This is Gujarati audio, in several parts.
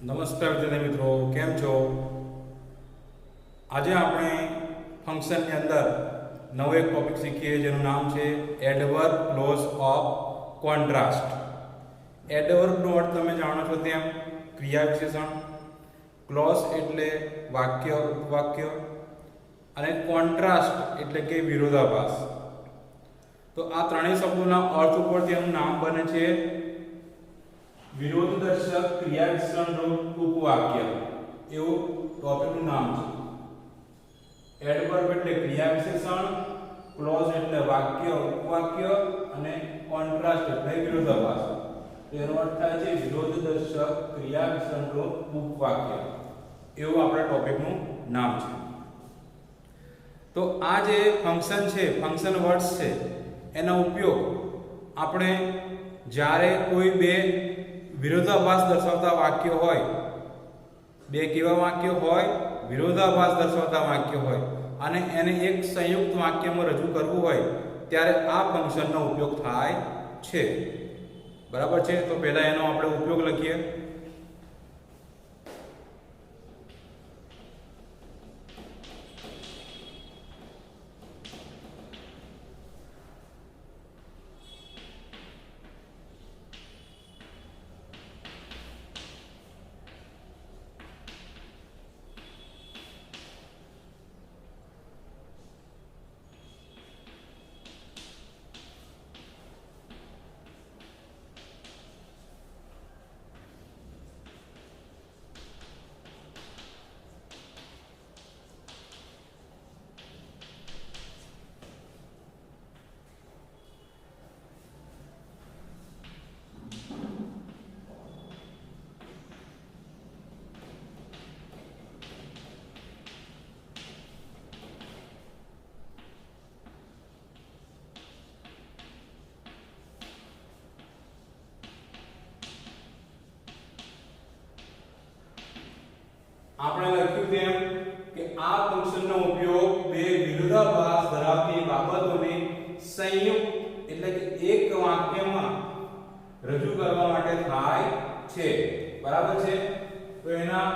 નમસ્કાર વિદ્યાર્થી મિત્રો, કેમ છો? આજે આપણે ફંક્શનની અંદર નવો એક ટોપિક શીખીએ જેનું નામ છે એડવર્બ ક્લોઝ ઓફ કોન્ટ્રાસ્ટ. એડવર્બનો અર્થ તમે જાણો છો તેમ ક્રિયા વિશેષણ, ક્લોઝ એટલે વાક્ય ઉપવાક્ય અને કોન્ટ્રાસ્ટ એટલે કે વિરોધાભાસ. તો આ ત્રણેય શબ્દોના અર્થ ઉપરથી એનું નામ બને છે વિરોધદર્શક ક્રિયા વિશેષણ રૂપ ઉપવાક્ય. એવું ટોપિકનું નામ છે. એડવર્બ એટલે ક્રિયા વિશેષણ, ક્લોઝ એટલે વાક્ય ઉપવાક્ય અને કોન્ટ્રાસ્ટ એટલે વિરોધાભાસ. તેનો અર્થ થાય છે વિરોધદર્શક ક્રિયા વિશેષણ રૂપ ઉપવાક્ય. એવું આપણા ટોપિકનું નામ છે. તો આ જે ફંક્શન છે, ફંક્શન વર્ડ્સ છે, એનો ઉપયોગ આપણે જ્યારે કોઈ બે વિરોધાભાસ દર્શાવતા વાક્ય હોય, બે કેવા વાક્ય હોય, વિરોધાભાસ દર્શાવતા વાક્ય હોય અને એને એક સંયુક્ત વાક્યમાં રજૂ કરવું હોય ત્યારે આ ફંક્શનનો ઉપયોગ થાય છે. બરાબર છે? તો પહેલા એનો આપણે ઉપયોગ લખીએ. આપણે લખ્યું તેમ કે આ ફંક્શનનો ઉપયોગ બે વિરોધાભાસ ધરાવતી બાબતોને સંયુક્ત એટલે કે એક વાક્યમાં રજૂ કરવા માટે થાય છે. બરાબર છે? તો એના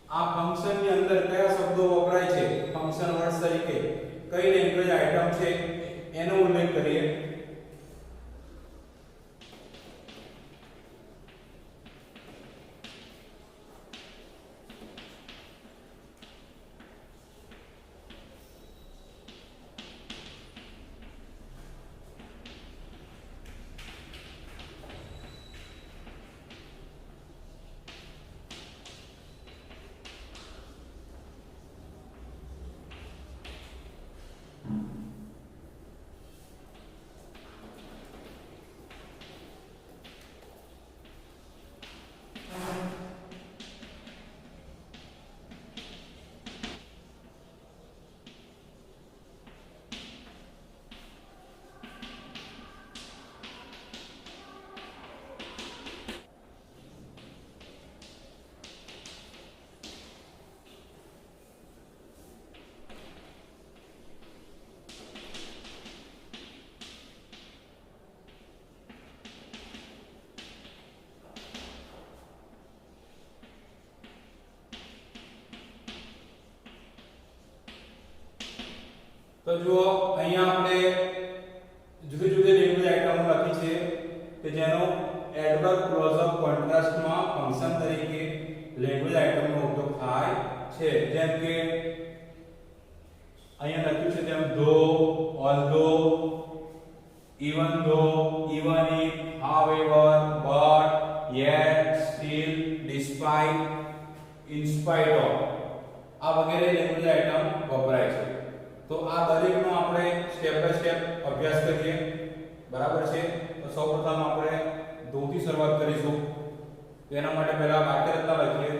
આ ફંક્શનની અંદર કયા શબ્દો વપરાય છે ફંક્શન વર્ડ્સ તરીકે, કઈ લેંગ્વેજ આઇટમ છે એનો ઉલ્લેખ કરીએ. તો જુઓ, અહીંયા આપણે જુદી જુદી લેંગ્વેજ આઇટમો લખી છે કે જેનો એડવર્બ ક્લોઝ ઓફ કોન્ટ્રાસ્ટમાં ફંક્શન તરીકે લેંગ્વેજ આઇટમનો ઉપયોગ થાય છે. જેમ કે અહીંયા લખ્યું છે તેમ ધો, ઓલ્ધો, even though, even if, however, but, yet, still, despite, in spite of, આ વગેરે લેંગ્વેજ આઇટમ વપરાય છે. તો આ દરેકનો આપણે સ્ટેપ બાય સ્ટેપ અભ્યાસ કરીએ. બરાબર છે? તો સૌપ્રથમ આપણે ધો થી શરૂઆત કરીશું. તેના માટે પહેલા વાક્ય રચના લખીએ.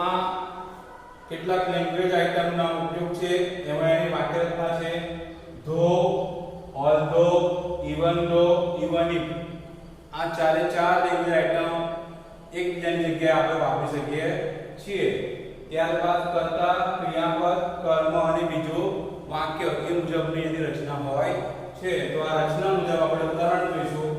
આ કેટલાક લેંગ્વેજ આઇટમના ઉપયોગ છે, એમાં એની વાક્ય રચના છે ધો, ઓલ્ધો, ઇવન ધો, ઇવન ઇફ. આ ચારે ચાર લેંગ્વેજ આઇટમ એકબીજાની જગ્યાએ આપણે વાપરી શકીએ છીએ. ત્યારબાદ કર્તા, ક્રિયાપદ, કર્મ અને બીજું વાક્ય એ મુજબની એની રચના હોય છે. તો આ રચના મુજબ આપણે ઉદાહરણ જોઈશું.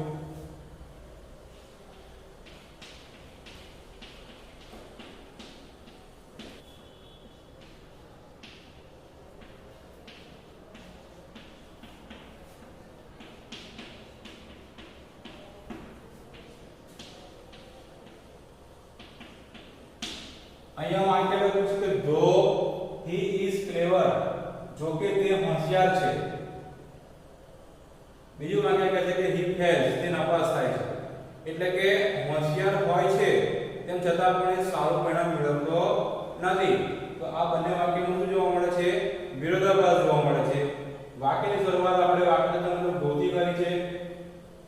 અહીંયા વાક્ય લખ્યું છે કે ધો હી ઇઝ ક્લેવર, જો કે તે હોશિયાર છે. બીજું વાક્ય કહે છે કે હી ફેલ્સ, તે નાપાસ થાય છે. એટલે કે હોશિયાર હોય છે તેમ છતાં પણ એ સારું પરિણામ મેળવતો નથી. તો આ બંને વાક્યમાં શું જોવા મળે છે? વિરોધાભાસ જોવા મળે છે. વાક્યની શરૂઆત આપણે વાક્ય રચના ધોથી કરી છે,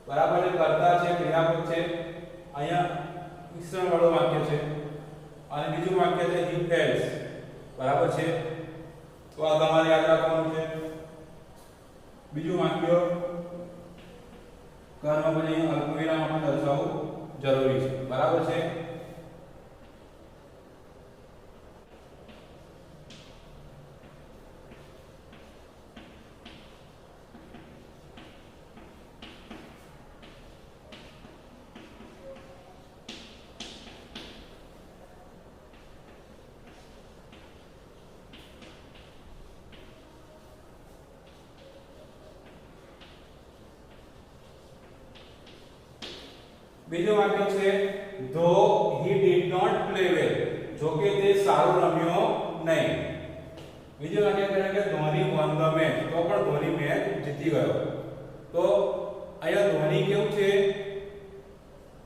બરાબર છે, કર્તા છે, ક્રિયાપદ છે. અહીંયા મિશ્રણ વાળું વાક્ય છે અને બીજું વાક્ય છે હી ફેલ્સ, બરાબર છે. તો આ તમારે યાદ રાખવાનું છે. બીજું વાક્ય કર્મ પછી અલ્પવિરામ આપણે દર્શાવવું જરૂરી છે, બરાબર છે. બીજું વાક્ય છે ધો હી ડીડ નોટ પ્લે વેલ, જો કે તે સારું રમ્યો નહીં. બીજું વાક્ય કહે કે ધોની વન ધ મેચ, તો પણ ધોની મેચ જીતી ગયો. તો અહીંયા ધોની કેવું છે?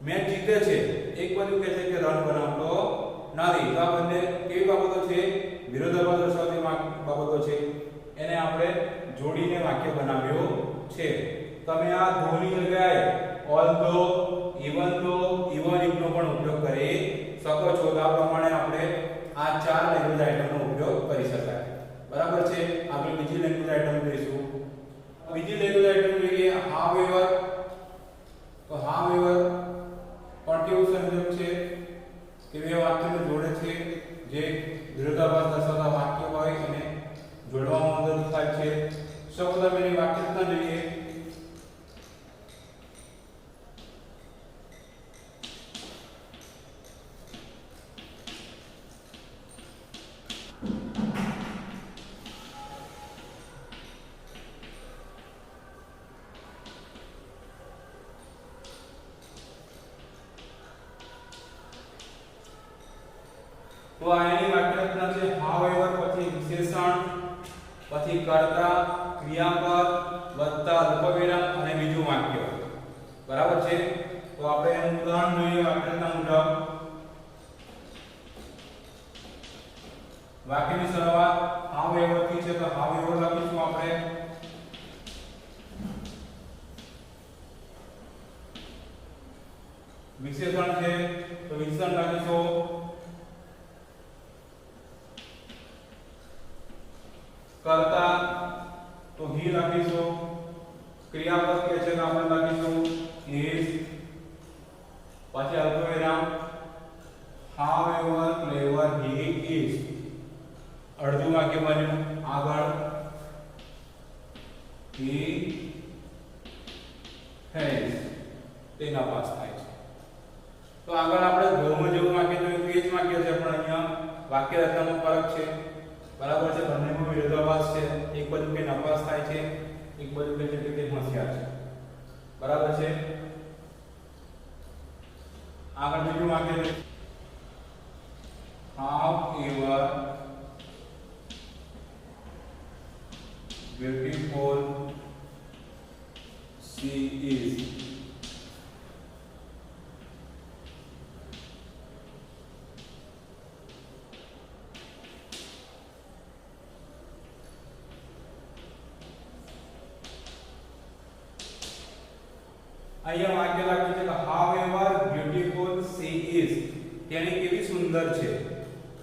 મેચ જીતે છે. એક બાજુ કહે છે કે રન બનાવતો નથી. તો આ બંને કેવી બાબતો છે? વિરોધાભાસ દર્શાવતી બાબતો છે. એને આપણે જોડીને વાક્ય બનાવ્યું છે. તમે આ ધોની જગ્યાએ ઓલ્ધો, ઇવન ધો, ઇવન ઇફ નો પણ ઉપયોગ કરી શકો છો. તો આ પ્રમાણે આપણે આ ચાર લેંગ્વેજ આઇટમનો ઉપયોગ કરી શકાય, બરાબર છે. આપણે બીજી લેંગ્વેજ આઇટમ જોઈશું. બીજી લેંગ્વેજ આઇટમ જોઈએ હાઉએવર. તો હાઉએવર પણ કેવું સંયોજક છે કે બે વાક્યને જોડે છે, જે વિરોધાભાસ દર્શાવતા વાક્ય હોય એને જોડવામાં મદદ થાય છે. સૌપ્રથમ એની વાક્ય રચના જોઈએ. તો આની વાક્ય રચના છે હાઉએવર, પછી વિશેષણ, પછી કર્તા, ક્રિયાપદ વત્તા અલ્પવિરામ અને બીજું વાક્ય, બરાબર છે. તો આપણે એનું ઉદાહરણ જોઈએ વાક્ય રચના મુજબ. વાક્યની શરૂઆત હાઉએવર થી છે, તો હાઉએવર લખીશું આપણે. વિશેષણ છે તો વિશેષણ લખીશું. કર્તા તો હી લખીશું. ક્રિયાપદ કે છે તો આપણે લખીશું is. પછી અલ્પવિરામ however clever he is. અડધું વાક્ય બન્યું. આગળ he has, તે નાપાસ થાય છે. તો આગળ આપણે ધોમાં જેવું વાક્ય જોયું તે જ વાક્ય છે, પણ અહીંયા વાક્ય રચનામાં ફરક છે, બરાબર છે. બંનેમાં વિરોધાભાસ છે. એક બાજુ કે નાપાસ થાય છે, એક બાજુ કે છે કે તે હોશિયાર છે, બરાબર છે. આગળ બીજું વાક્ય છે however beautiful she is. અહીંયા વાક્ય લખ્યું છે કે however beautiful she is, તેણી કેવી સુંદર છે.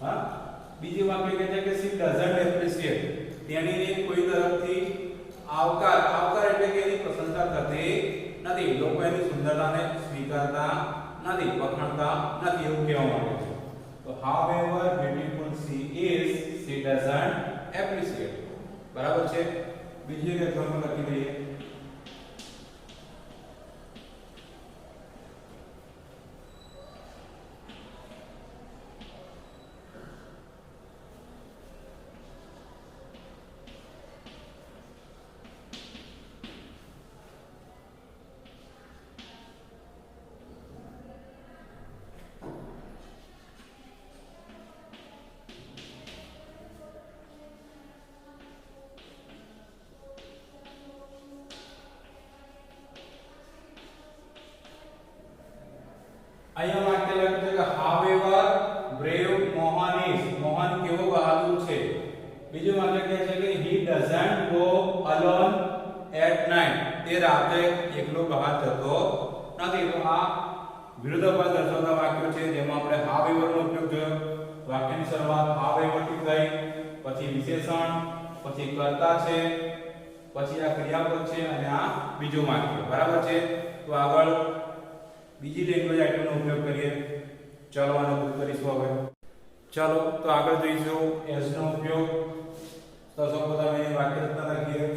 હા, બીજું વાક્ય કહે છે કે she doesn't appreciate, તેણીને કોઈ તરફથી આવકાર એટલે કે એની પ્રશંસા થતી નથી, લોકો એની સુંદરતાને સ્વીકારતા નથી, વખાણતા નથી, એવું કહેવા માંગે છે. તો however beautiful she is, she doesn't appreciate. બરાબર છે. બીજી એક એક્ઝામ્પલ લખી દઈએ. અહીંયા વાક્ય લખ્યું છે કે however brave Mohan is, Mohan કેવો બહાદુર છે. બીજું વાક્ય કહે છે કે he doesn't go alone at night, તે રાતે એકલો બહાર જતો નથી. તો આ વિરોધાભાસ દર્શાવતા વાક્યો છે જેમાં આપણે however નો ઉપયોગ જોયો. વાક્યની શરૂઆત however થી થઈ, પછી વિશેષણ, પછી કર્તા છે, પછી આ ક્રિયાપદ છે અને આ બીજું વાક્ય. બરાબર છે. તો આગળ બીજી લેંગ્વેજ આઇટમનો ઉપયોગ કરીએ. ચાલો આનો ઉપયોગ કરીશું હવે. ચાલો તો આગળ જોઈશું એસ નો ઉપયોગ. તો સૌપ્રથમ અહીં વાક્ય રચના લખીએ.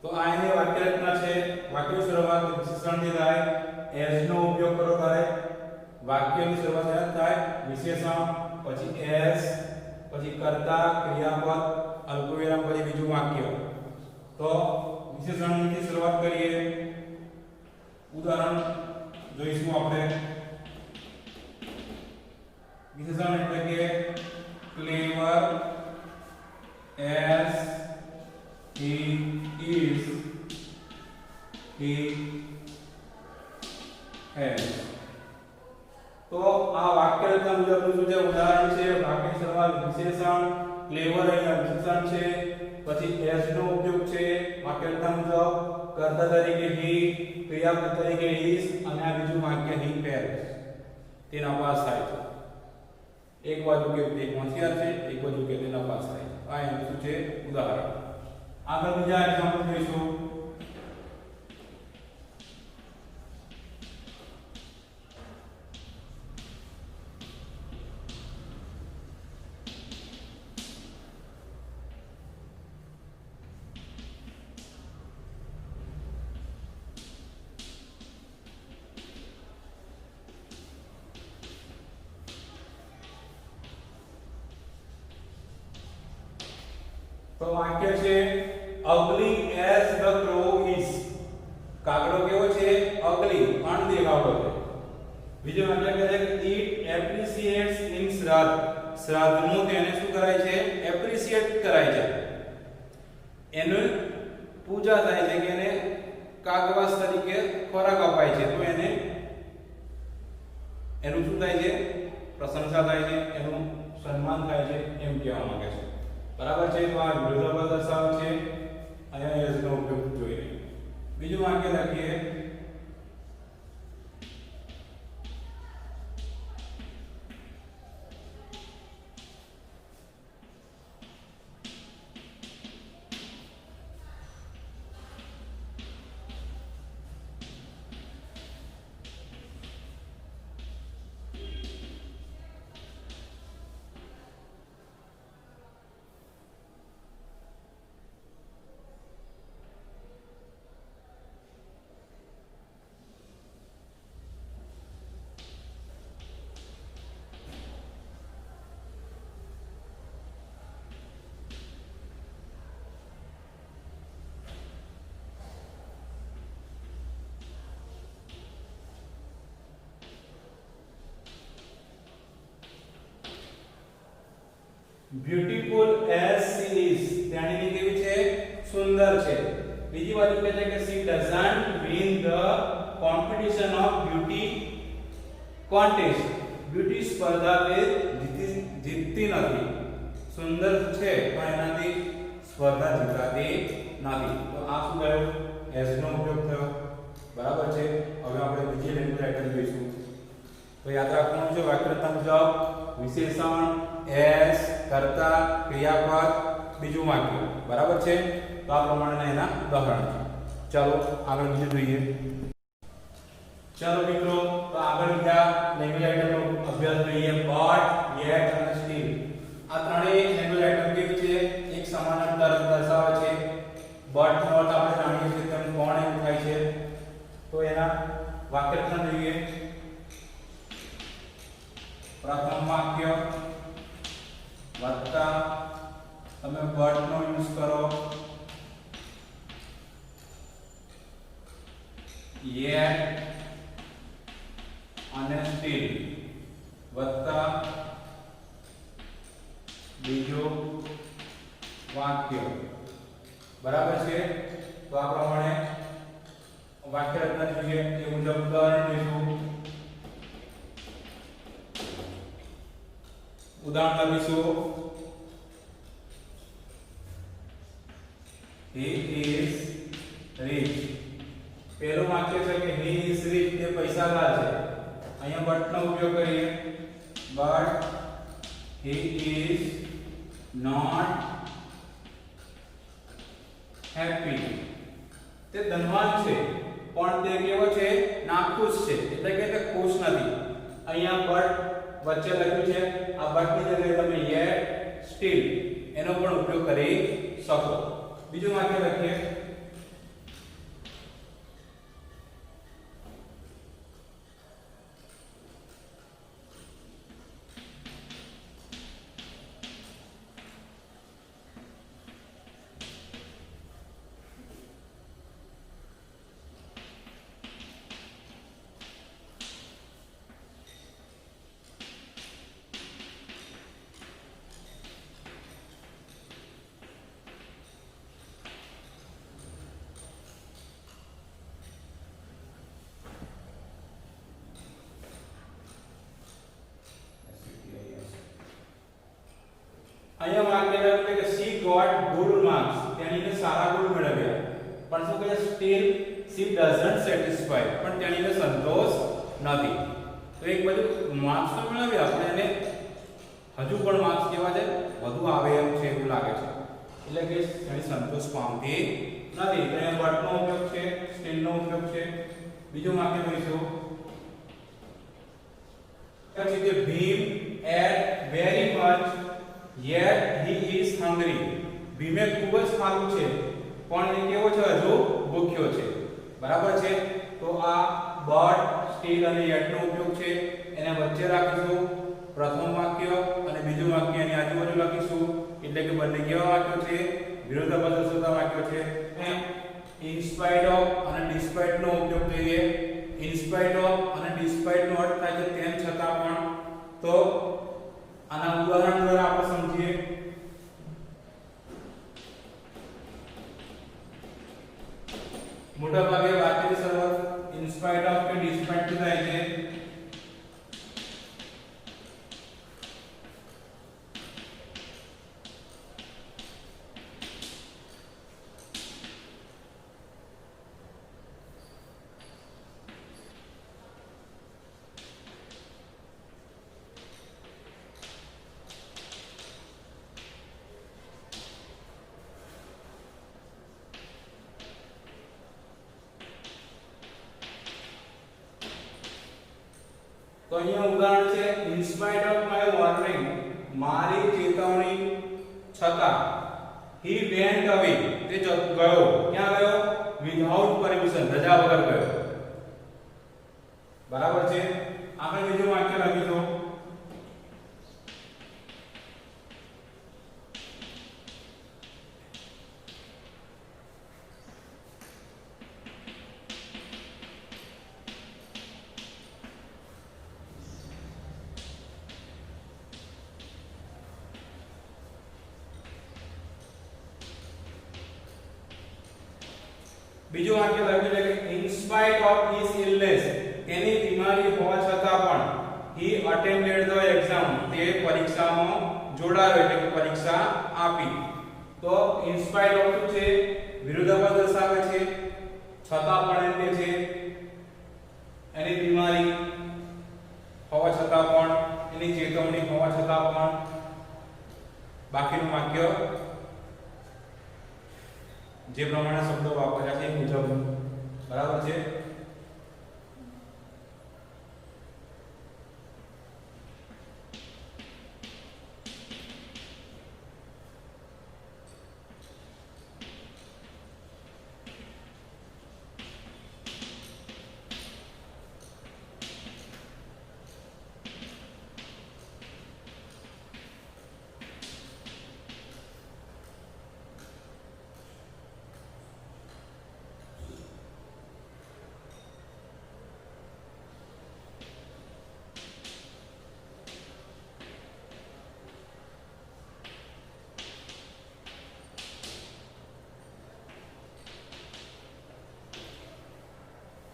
તો આ એની વાક્ય રચના છે. વાક્યની શરૂઆત વિશેષણથી થાય, એસ નો ઉપયોગ કરો ત્યારે વાક્યની શરૂઆત થાય વિશેષણ, પછી એસ, પછી કર્તા, ક્રિયાપદ, અલ્પવિરામ, પછી બીજું વાક્ય. તો વિશેષણથી શરૂઆત કરીએ. ઉદાહરણ જોઈશું આપણે. વિશેષણ એટલે કે ક્લેવર S he is, he has. તો આ વાક્ય રચના મુજબનું શું છે ઉદાહરણ છે. વાક્યની શરૂઆત વિશેષણ, ક્લેવર અહીંયા વિશેષણ છે, પછી એસ નો ઉપયોગ છે વાક્ય રચના મુજબ, કર્તા તરીકે he, ક્રિયાપદ તરીકે is અને આ બીજું વાક્ય he pairs તેના પાસ થાય છે. એક બાજુ કે તે હોશિયાર છે, એક બાજુ કે તેના પાસ થાય છે. આ એનું શું છે ઉદાહરણ. આગળ બીજા એક્ઝામ્પલ જોઈશું. તો વાક્ય છે ugly as the crow is. કાગડો કેવો છે? ugly, અણદેખાવડો છે. બીજું વાક્ય કહે છે કે it appreciates in શ્રાદ્ધ. શ્રાદ્ધનું તેને શું કરાય છે? એપ્રિશિએટ કરાય છે. એનું પૂજા થાય છે કે એને કાગવાસ તરીકે ખોરાક અપાય છે. તો એને એનું શું થાય છે? પ્રશંસા થાય છે, એનું સન્માન થાય છે, એમ કહેવા માંગે છે. બરાબર છે. તો આ વિરોધાભાસ દર્શાવે છે. અહીંયા એસ નો ઉપયોગ જોઈએ. બીજું વાક્ય લખીએ. Beautiful બીજી બાજુ કહે છે કે she doesn't win the competition of beauty contest. Beauty સ્પર્ધા તે જીતતી નથી. સુંદર છે પણ એનાથી સ્પર્ધા જીતાતી નથી. તો આ શું થયું? એસ નો ઉપયોગ થયો. બરાબર છે. હવે આપણે બીજી લેંગ્વેજ આઇટમ જોઈશું. તો યાદ રાખવાનું છે વાક્યરચના મુજબ વિશેષણ, એસ, કર્તા, ક્રિયાપદ, બીજું વાક્ય. બરાબર છે. તો આ પ્રમાણે એના ઉદાહરણ છે. ચાલો આગળ બીજું જોઈએ. ચાલો મિત્રો, તો આગળ બીજા લેંગ્વેજ આઇટમનો અભ્યાસ જોઈએ. બટ, યેટ અને સ્ટીલ. આ ત્રણેય લેંગ્વેજ આઇટમ કેવી છે? એક સમાનાર્થ દર્શાવે છે. બટ નો અર્થ આપણે જાણીએ છીએ તેમ કોણ એમ થાય છે. તો એના વાક્યરચના જોઈએ. પ્રથમ વાક્ય વત્તા તમે બટ નો યુઝ કરો, યેટ અને સ્ટીલ વત્તા બીજું વાક્ય. બરાબર છે. તો આ પ્રમાણે વાક્ય રચના જોઈએ. એ મુજબ ઉદાહરણ લઈશું. ઉદાહરણ લખીશું. he is rich. પહેલું વાક્ય છે કે he is rich, તે પૈસાદાર છે. અહીંયા બટ નો ઉપયોગ કરીએ. but he is not happy. તે ધનવાન છે પણ તે કેવો છે? નાખુશ છે. એટલે કે તે ખુશ નથી. અહીંયા બટ વચ્ચે લખ્યું છે. આ બટ ની જગ્યાએ તમે યેટ, સ્ટીલ એનો પણ ઉપયોગ કરી શકો. બીજું વાક્ય લખીએ. અહીંયા વાક્ય લખે કે she got good marks. તેણીને સારા ગુણ મેળવ્યા. પણ શું કહે? still she doesn't satisfy. પણ તેણીને સંતોષ નથી. તો એક બાજુ માર્ક્સ તો મેળવ્યા પણ એને હજુ પણ માર્ક્સ કેવા છે? વધુ આવે એમ છે એવું લાગે છે. એટલે કે તેણી સંતોષ પામતી નથી. તો અહીંયા but નો ઉપયોગ છે, still નો ઉપયોગ છે. બીજું વાક્ય જોઈશું. પછી કે Bhim ate very much yet he is hungry. ભીમે ખૂબ જ ખાધું છે પણ એ કેવો છે? હજુ ભૂખ્યો છે. બરાબર છે. તો આ but, still અને yet નો ઉપયોગ છે. એને વચ્ચે રાખીશું. પ્રથમ વાક્ય અને બીજું વાક્ય એની આજુબાજુ લખીશું. એટલે કે બંને કેવા વાક્યો છે? વિરોધાભાસ દર્શાવતા વાક્યો છે. in spite of અને despite નો ઉપયોગ જોઈએ. in spite of અને despite નો અર્થ થાય છે તેમ છતાં પણ. તો આના ઉદાહરણ દ્વારા આપણે સમજીએ. મોટા ભાગે વાક્યની શરૂઆત in spite of કે despite થી થાય છે. તો અહીંયા ઉદાહરણ છે in spite of my warning. મારી ચેતવણી છતાં he went away. તે ગયો. ક્યાં ગયો? without permission. રજા વગર ગયો. બરાબર છે. આપણે બીજું વાક્ય લખીશું. બીજું વાક્ય લખ્યું છે કે in spite of his illness, તેની બીમારી હોવા છતાં પણ he attended the exam, તે પરીક્ષામાં જોડાયો એટલે કે પરીક્ષા આપી. તો in spite of શું છે? વિરોધાભાસ દર્શાવે છે. છતાં પણ એટલે છે એની બીમારી હોવા છતાં પણ, એની ચેતવણી હોવા છતાં પણ. બાકીનું વાક્ય જે પ્રમાણે શબ્દો વાપર્યા છે એ મુજબ. બરાબર છે?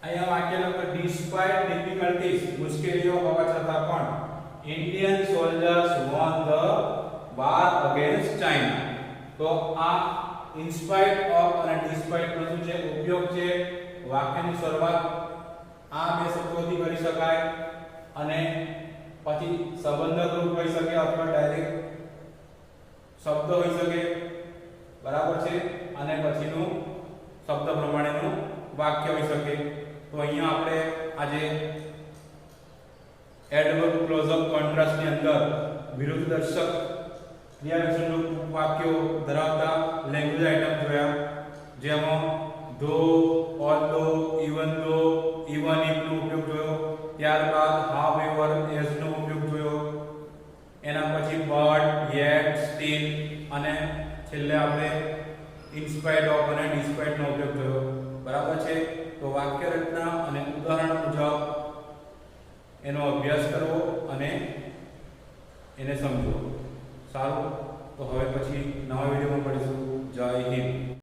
અહીંયા વાક્ય નંબર despite difficulties, મુશ્કેલીઓ હોવા છતાં પણ Indian soldiers won the war against China. તો આ in spite of અને despite નો શું છે? ઉપયોગ છે. વાક્યની શરૂઆત આ બે શબ્દોથી કરી શકાય અને પછી સંબંધક રૂપ હોઈ શકે અથવા ડાયરેક્ટ શબ્દ હોઈ શકે. બરાબર છે? અને પછીનું શબ્દ પ્રમાણેનું વાક્ય હોઈ શકે. તો અહીંયા આપણે આજે એડવર્બ ક્લોઝઅપ કોન્ટ્રાસ્ટ ની અંદર વિરુદ્ધ દર્શક ક્રિયાવિશેષણ વાક્યો ધરાવતા લેંગ્વેજ આઇટમ જોયા, જેમાં ધો, ઓલ્ધો, ઇવન ધો, ઇવન ઇફ નો ઉપયોગ જોયો. ત્યારબાદ હાઉએવર, એઝ નો ઉપયોગ જોયો. એના પછી બટ, યેટ, સ્ટીલ અને છેલ્લે આપણે ઇન સ્પાઇટ ઓફ અને ડિસ્પાઇટ નો ઉપયોગ જોયો. બરાબર છે? તો વાક્ય રચના અને ઉદાહરણ મુજબ એનો અભ્યાસ કરવો અને એને સમજો. સારું, તો હવે પછી નવા વિડીયોમાં મળીશું. જય હિન્દ.